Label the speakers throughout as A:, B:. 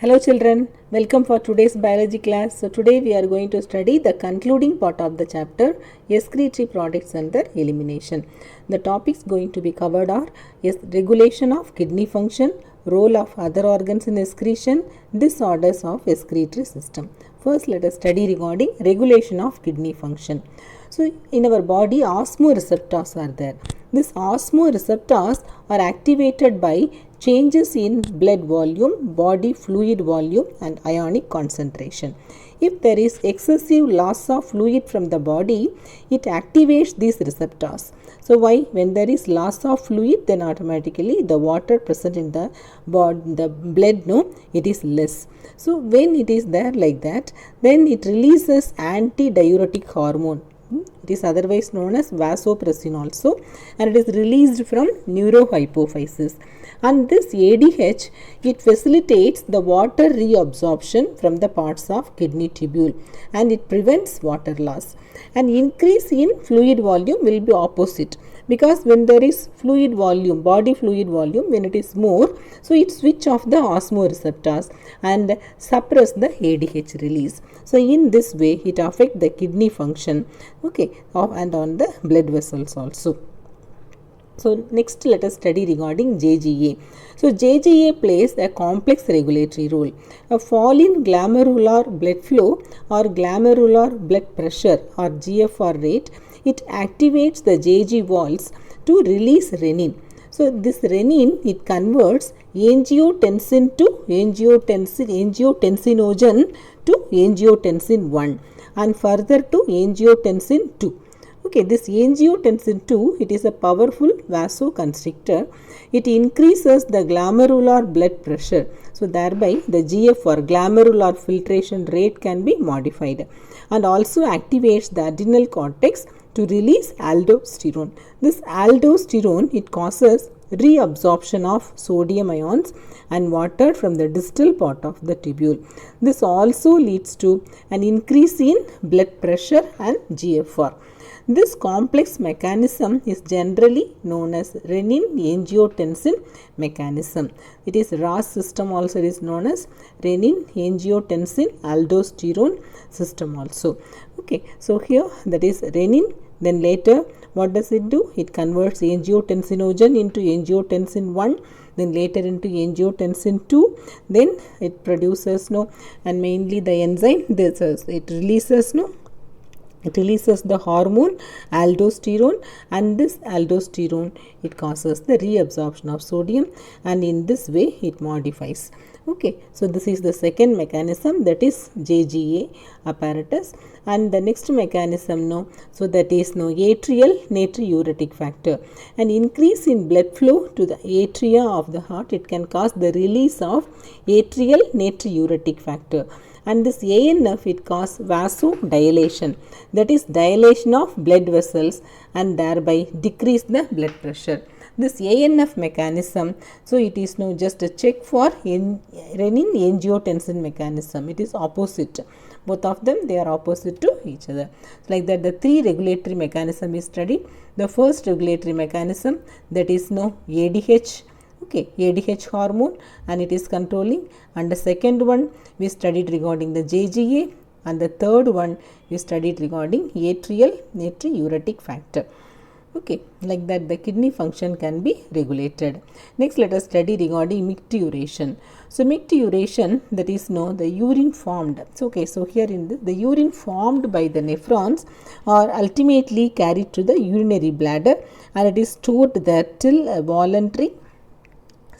A: Hello children, welcome for today's biology class. So today we are going to study the concluding part of the chapter excretory products and their elimination. The topics going to be covered are regulation of kidney function, role of other organs in excretion, disorders of excretory system. First let us study regarding regulation of kidney function. So in our body osmoreceptors are there. These osmoreceptors are activated by changes in blood volume, body fluid volume and ionic concentration. If there is excessive loss of fluid from the body, it activates these receptors. So why? When there is loss of fluid, then automatically the water present in the blood, it is less. So when it is there like that, then it releases antidiuretic hormone. It is otherwise known as vasopressin also, and it is released from neurohypophysis. And this ADH, it facilitates the water reabsorption from the parts of kidney tubule, and it prevents water loss. An increase in fluid volume will be opposite, because when there is fluid volume, body fluid volume, when it is more, so it switch off the osmoreceptors and suppress the ADH release. So in this way it affects the kidney function, and on the blood vessels also. So next let us study regarding JGA. So JGA plays a complex regulatory role. A fall in glomerular blood flow or glomerular blood pressure or GFR rate, it activates the JG valves to release renin. So this renin, it converts angiotensin to angiotensinogen to angiotensin 1 and further to angiotensin 2. This angiotensin 2, it is a powerful vasoconstrictor. It increases the glomerular blood pressure. So thereby the GFR, glomerular filtration rate, can be modified, and also activates the adrenal cortex to release aldosterone. This aldosterone, it causes reabsorption of sodium ions and water from the distal part of the tubule. This also leads to an increase in blood pressure and GFR. This complex mechanism is generally known as renin-angiotensin mechanism. It is RAS system also is known as renin-angiotensin-aldosterone system also. So here that is renin. Then later what does it do? It converts angiotensinogen into angiotensin 1, then later into angiotensin 2. Then it produces and mainly the enzyme, it releases the hormone aldosterone, and this aldosterone, it causes the reabsorption of sodium, and in this way it modifies. So this is the second mechanism, that is JGA apparatus. And the next mechanism, so that is atrial natriuretic factor. An increase in blood flow to the atria of the heart, it can cause the release of atrial natriuretic factor. And this ANF, it causes vasodilation, that is dilation of blood vessels, and thereby decrease the blood pressure. This ANF mechanism, so it is just a check for renin-angiotensin mechanism. It is opposite. Both of them, they are opposite to each other. Like that, the three regulatory mechanism is studied. The first regulatory mechanism, that is ADH. ADH hormone, and it is controlling. And the second one we studied regarding the JGA, and the third one we studied regarding atrial natriuretic factor. Like that the kidney function can be regulated. Next let us study regarding micturition. So micturition, that is the urine formed. So here in the urine formed by the nephrons are ultimately carried to the urinary bladder, and it is stored there till a voluntary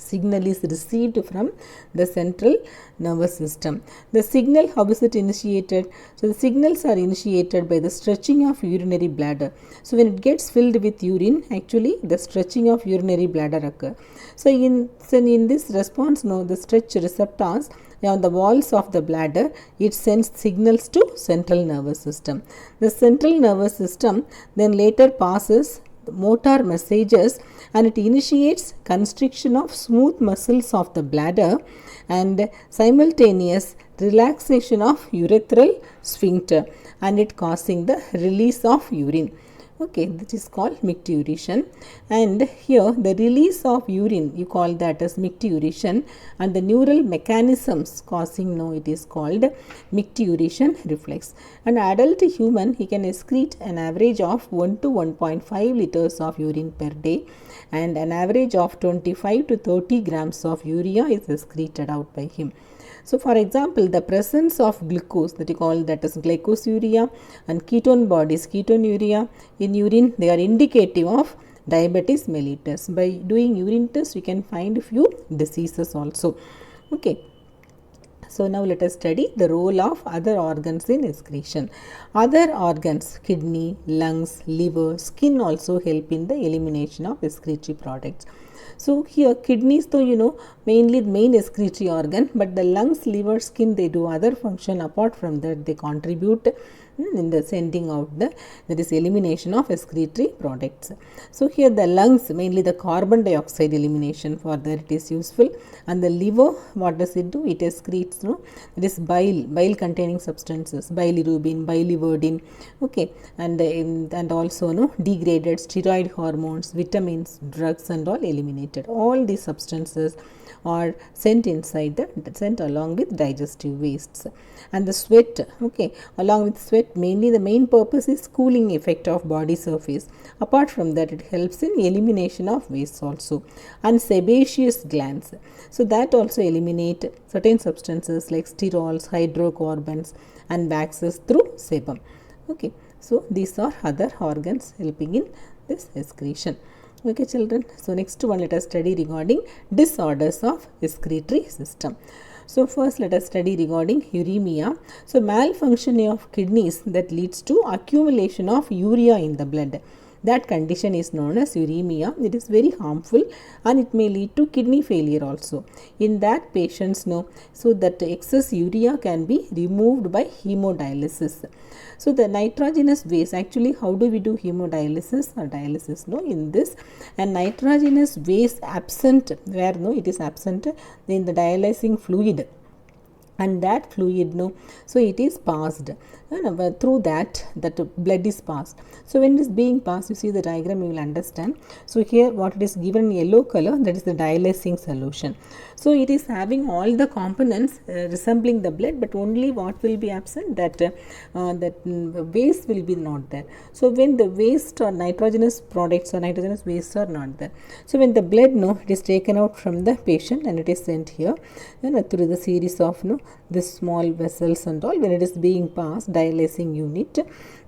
A: signal is received from the central nervous system. The signal, how is it initiated? So the signals are initiated by the stretching of urinary bladder. So when it gets filled with urine, actually the stretching of urinary bladder occur. So in this response, the stretch receptors on the walls of the bladder, it sends signals to central nervous system. The central nervous system then later passes motor messages, and it initiates constriction of smooth muscles of the bladder and simultaneous relaxation of urethral sphincter, and it causing the release of urine. Okay, this is called micturition, and here the release of urine, you call that as micturition, and the neural mechanisms causing, no, it is called micturition reflex. An adult human, he can excrete an average of 1 to 1.5 liters of urine per day, and an average of 25 to 30 grams of urea is excreted out by him. So, for example, the presence of glucose, that you call that as glycosuria, and ketone bodies, ketonuria in urine, they are indicative of diabetes mellitus. By doing urine test, we can find few diseases also. Okay. So, now let us study the role of other organs in excretion. Other organs, kidney, lungs, liver, skin also help in the elimination of excretory products. So, here kidneys, though mainly the main excretory organ, but the lungs, liver, skin, they do other function. Apart from that, they contribute in the sending out that is elimination of excretory products. So, here the lungs, mainly the carbon dioxide elimination, for that it is useful, and the liver, what does it do? It excretes that is bile containing substances, bilirubin, biliverdin, okay, and also degraded steroid hormones, vitamins, drugs, and all eliminated. All these substances are sent along with digestive wastes. And the sweat, okay, along with sweat, mainly the main purpose is cooling effect of body surface. Apart from that, it helps in elimination of wastes also. And sebaceous glands, so that also eliminate certain substances like sterols, hydrocarbons, and waxes through sebum. Okay, so these are other organs helping in this excretion. Okay, children. So, next one, let us study regarding disorders of excretory system. So, first let us study regarding uremia. So, malfunction of kidneys that leads to accumulation of urea in the blood. That condition is known as uremia. It is very harmful and it may lead to kidney failure also. In that, patients know, so that excess urea can be removed by hemodialysis. So, the nitrogenous waste, actually how do we do hemodialysis or dialysis? No, in this, and nitrogenous waste absent, where it is absent in the dialysing fluid, and that fluid, so it is passed through that blood is passed. So, when it is being passed, you see the diagram, you will understand. So, here what it is given in yellow color, that is the dialysing solution. So, it is having all the components resembling the blood, but only what will be absent, that waste will be not there. So, when the waste or nitrogenous products or nitrogenous wastes are not there, so when the blood it is taken out from the patient and it is sent here through the series of this small vessels and all, when it is being passed dialysing unit,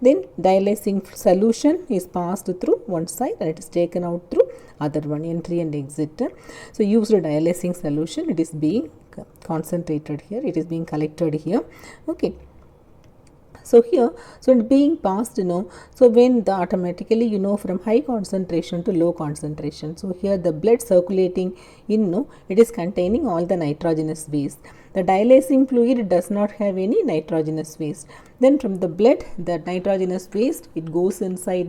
A: then dialysing solution is passed through one side and it is taken out through other one, entry and exit. So, used dialysing solution, it is being concentrated here, it is being collected here. Okay. So, here, so it being passed, so when the automatically, from high concentration to low concentration. So, here the blood circulating in, it is containing all the nitrogenous waste. The dialysing fluid does not have any nitrogenous waste. Then from the blood, the nitrogenous waste, it goes inside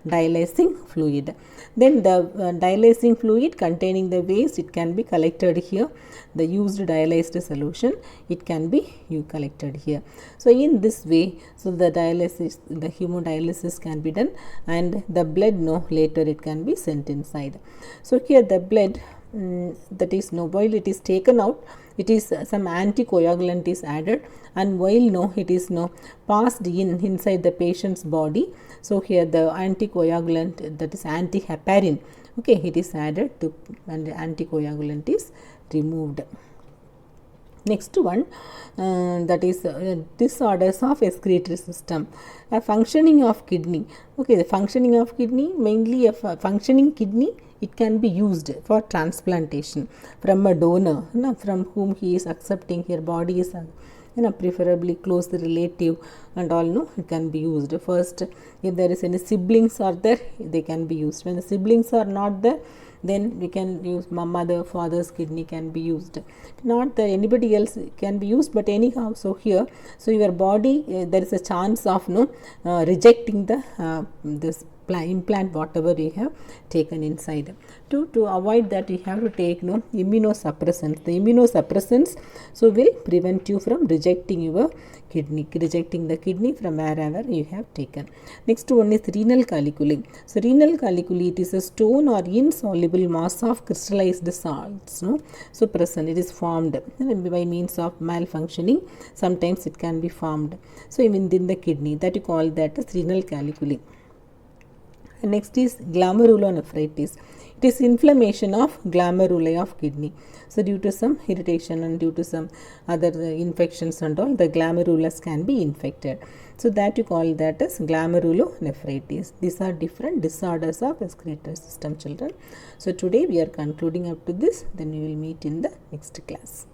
A: dialysing fluid. Then the dialysing fluid containing the waste, it can be collected here. The used dialysed solution, it can be collected here. So, in this way, so the dialysis, the hemodialysis can be done, and the blood later it can be sent inside. So, here the blood, that is while it is taken out, it is some anticoagulant is added, and while it is passed inside the patient's body. So, here the anticoagulant, that is antiheparin, okay, it is added to, and the anticoagulant is removed. Next one, that is disorders of excretory system. A functioning of kidney. Okay, the functioning of kidney, mainly a functioning kidney, it can be used for transplantation from a donor, from whom he is accepting, here body is preferably close relative and all, it can be used. First, if there is any siblings are there, they can be used. When the siblings are not there, then we can use mother, father's kidney can be used. Not that anybody else can be used, but anyhow, so here, so your body, there is a chance of rejecting the this implant whatever you have taken inside. To avoid that, you have to take immunosuppressants. The immunosuppressants so will prevent you from rejecting the kidney from wherever you have taken. Next one is renal calculi. So renal calculi, it is a stone or insoluble mass of crystallized salts, so present, it is formed by means of malfunctioning. Sometimes it can be formed so within the kidney, that you call that as renal calculi. Next is glomerulonephritis. It is inflammation of glomeruli of kidney. So due to some irritation and due to some other infections and all, the glomerulus can be infected. So that you call that as glomerulonephritis. These are different disorders of respiratory system, children. So today we are concluding up to this. Then we will meet in the next class.